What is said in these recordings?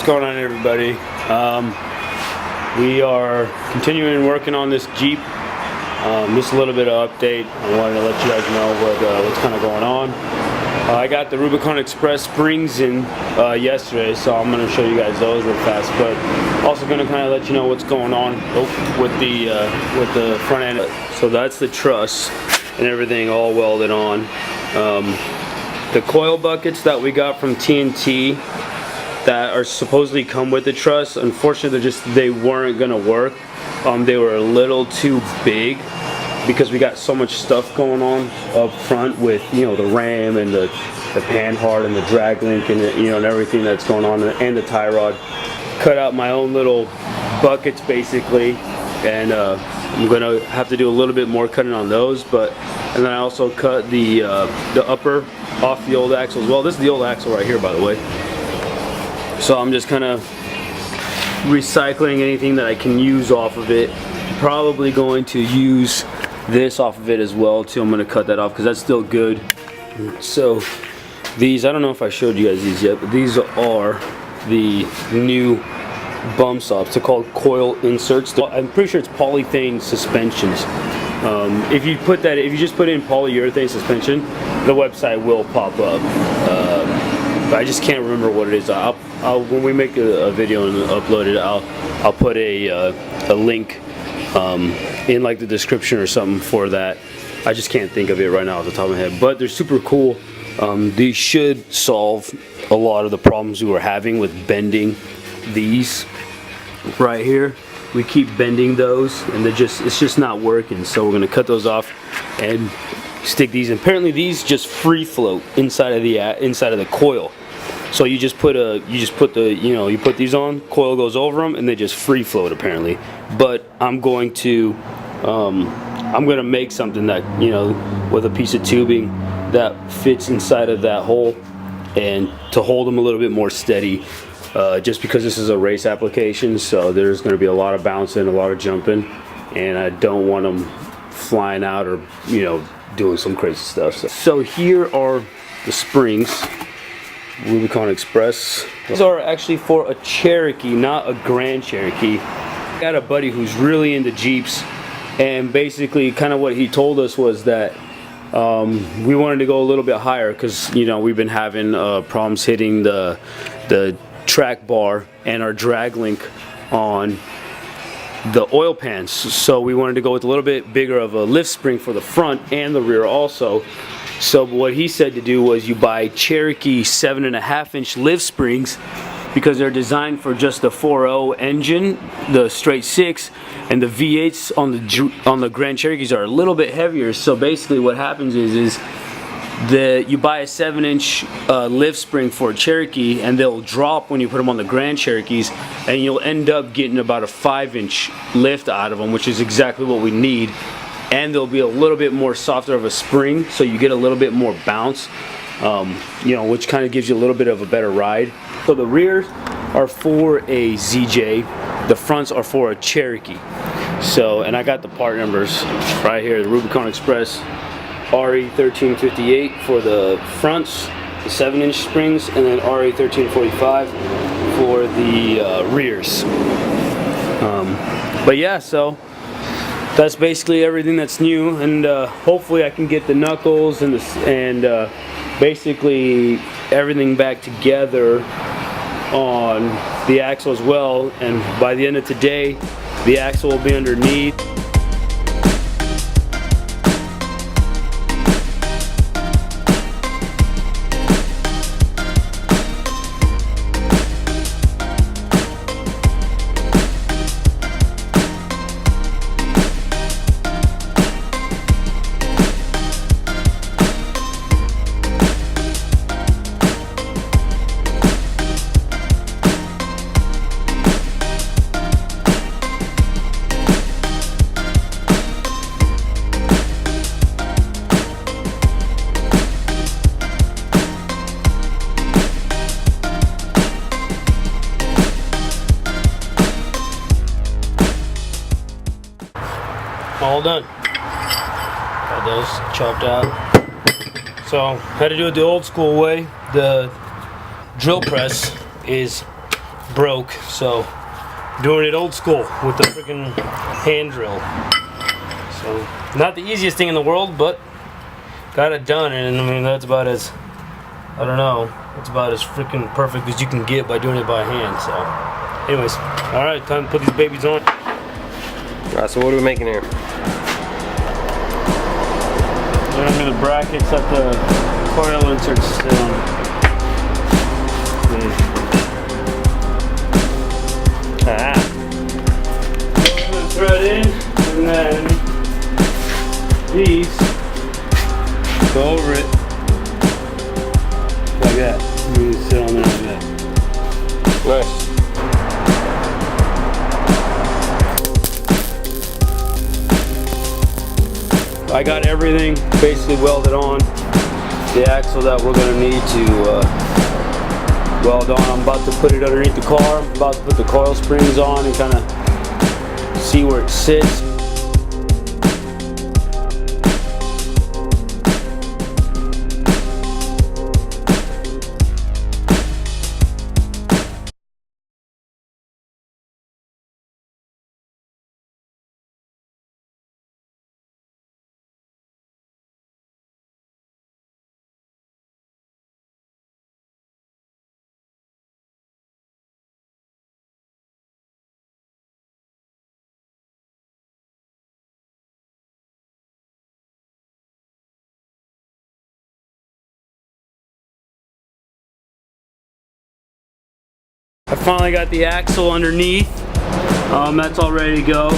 going on, everybody? We are continuing working on this Jeep. Just a little bit of update. I wanted to let you guys know what's kind of going on. I got the Rubicon Express springs in yesterday, so I'm going to show you guys those real fast. But also going to kind of let you know what's going on with the front end. So that's the truss and everything all welded on. The coil buckets that we got from TNT that are supposedly come with the truss, unfortunately they weren't gonna work. They were a little too big because we got so much stuff going on up front with, you know, the ram and the panhard and the drag link and the, you know, and everything that's going on, and the tie rod. Cut out my own little buckets basically, and I'm gonna have to do a little bit more cutting on those. And then I also cut the upper off the old axle as well. This is the old axle right here, by the way. So I'm just kind of recycling anything that I can use off of it. Probably going to use this off of it as well too. I'm going to cut that off because that's still good. So these, I don't know if I showed you guys these yet, but these are the new bump stops. They're called coil inserts. I'm pretty sure it's polyurethane suspensions. If you just put in polyurethane suspension, the website will pop up. But I just can't remember what it is. When we make a video and upload it, I'll put a link in like the description or something for that. I just can't think of it right now off the top of my head. But they're super cool. These should solve a lot of the problems we were having with bending these right here. We keep bending those, and it's just not working. So we're gonna cut those off and stick these in. Apparently these just free float inside of the coil. So you put these on, coil goes over them, and they just free float apparently. But I'm going to make something that, you know, with a piece of tubing that fits inside of that hole, and to hold them a little bit more steady. Just because this is a race application, so there's going to be a lot of bouncing, a lot of jumping, and I don't want them flying out or, you know, doing some crazy stuff. So here are the springs, Rubicon Express. These are actually for a Cherokee, not a Grand Cherokee. I got a buddy who's really into Jeeps, and basically kind of what he told us was that we wanted to go a little bit higher because, you know, we've been having problems hitting the track bar and our drag link on the oil pans, so we wanted to go with a little bit bigger of a lift spring for the front and the rear also. So what he said to do was you buy Cherokee 7.5-inch lift springs because they're designed for just the 4.0 engine, the straight 6, and the V8s on the Grand Cherokees are a little bit heavier. So basically what happens is you buy a 7-inch lift spring for a Cherokee, and they'll drop when you put them on the Grand Cherokees, and you'll end up getting about a 5-inch lift out of them, which is exactly what we need. And they'll be a little bit more softer of a spring, so you get a little bit more bounce, you know, which kind of gives you a little bit of a better ride. So the rears are for a ZJ, the fronts are for a Cherokee. So, and I got the part numbers right here, the Rubicon Express RE1358 for the fronts, the 7-inch springs, and then RE1345 for the rears. But yeah, so that's basically everything that's new, and hopefully I can get the knuckles and basically everything back together on the axle as well. And by the end of today, the axle will be underneath. All done. Got those chopped out. So had to do it the old school way. The drill press is broke, so doing it old school with the freaking hand drill. So not the easiest thing in the world, but got it done, and I mean that's about as, I don't know, it's about as freaking perfect as you can get by doing it by hand. So anyways, all right, time to put these babies on. All right, so what are we making here? I'm gonna brackets that the coil inserts sit on. Ah. I'm gonna thread in, and then these go over it like that. You can sit on there like that. Nice. I got everything basically welded on. The axle that we're going to need to weld on. I'm about to put it underneath the car. I'm about to put the coil springs on and kind of see where it sits. I finally got the axle underneath. That's all ready to go.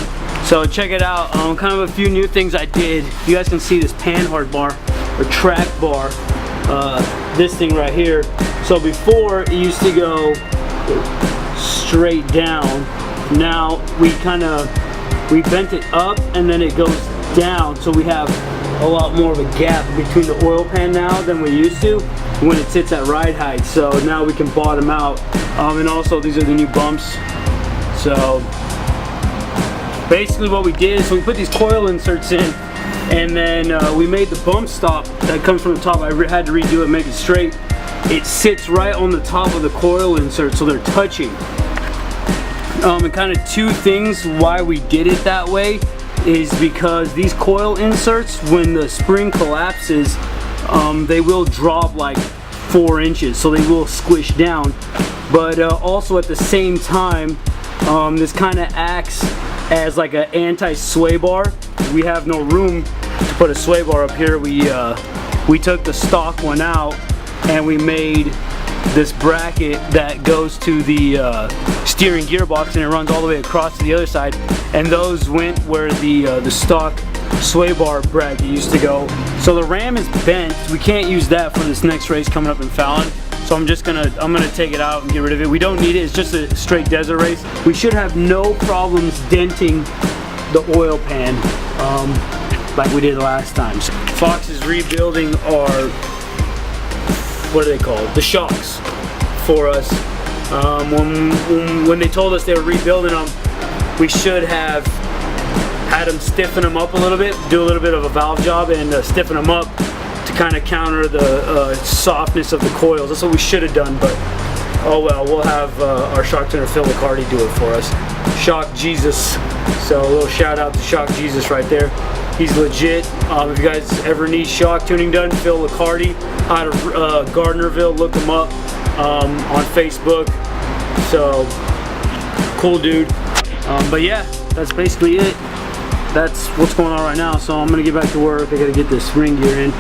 So check it out. Kind of a few new things I did. You guys can see this panhard bar or track bar. This thing right here. So before it used to go straight down. Now we bent it up and then it goes down. So we have a lot more of a gap between the oil pan now than we used to when it sits at ride height. So now we can bottom out. And also these are the new bumps. So basically what we did is we put these coil inserts in, and then we made the bump stop that comes from the top. I had to redo it, make it straight. It sits right on the top of the coil insert, so they're touching. And kind of two things why we did it that way is because these coil inserts, when the spring collapses, they will drop like 4 inches, so they will squish down. But also at the same time, this kind of acts as like an anti-sway bar. We have no room to put a sway bar up here. We took the stock one out and we made this bracket that goes to the steering gearbox, and it runs all the way across to the other side. And those went where the stock sway bar bracket used to go. So the ram is bent. We can't use that for this next race coming up in Fallon. So I'm gonna take it out and get rid of it. We don't need it. It's just a straight desert race. We should have no problems denting the oil pan like we did last time. So Fox is rebuilding our, what are they called? The shocks for us. When they told us they were rebuilding them, we should have had them stiffen them up a little bit, do a little bit of a valve job and stiffen them up to kind of counter the softness of the coils. That's what we should have done, but oh well, we'll have our shock tuner Phil Licardi do it for us. Shock Jesus. So a little shout out to Shock Jesus right there. He's legit. If you guys ever need shock tuning done, Phil Licardi out of Gardnerville, look him up on Facebook. So cool dude. But yeah, that's basically it. That's what's going on right now. So I'm gonna get back to work. I gotta get this ring gear in.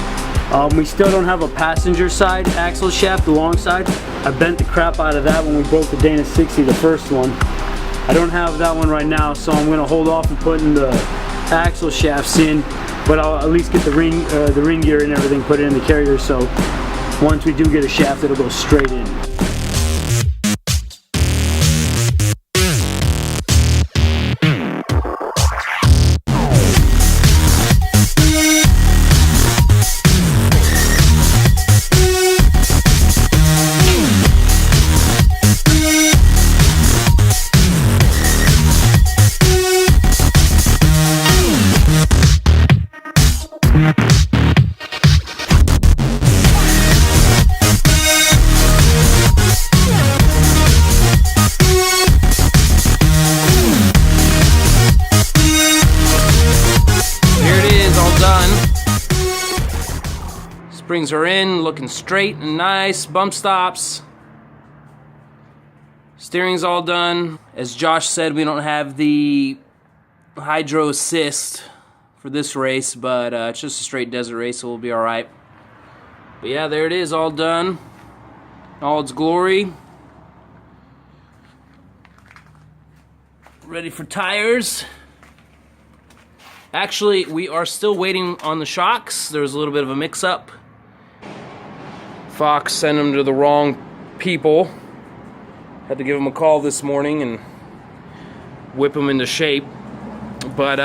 We still don't have a passenger side axle shaft, the long side. I bent the crap out of that when we broke the Dana 60, the first one. I don't have that one right now, so I'm gonna hold off and putting the axle shafts in, but I'll at least get the ring gear and everything put in the carrier, so once we do get a shaft, it'll go straight in. Springs are in, looking straight and nice. Bump stops. Steering's all done. As Josh said, we don't have the hydro assist for this race, but it's just a straight desert race, so we'll be alright. But yeah, there it is, all done. All its glory. Ready for tires. Actually, we are still waiting on the shocks. There was a little bit of a mix-up. Fox sent them to the wrong people. Had to give them a call this morning and whip them into shape. But,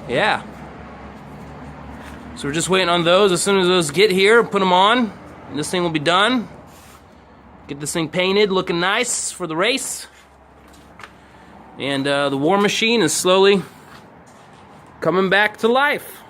yeah. So we're just waiting on those. As soon as those get here, put them on, and this thing will be done. Get this thing painted, looking nice for the race. And the war machine is slowly coming back to life.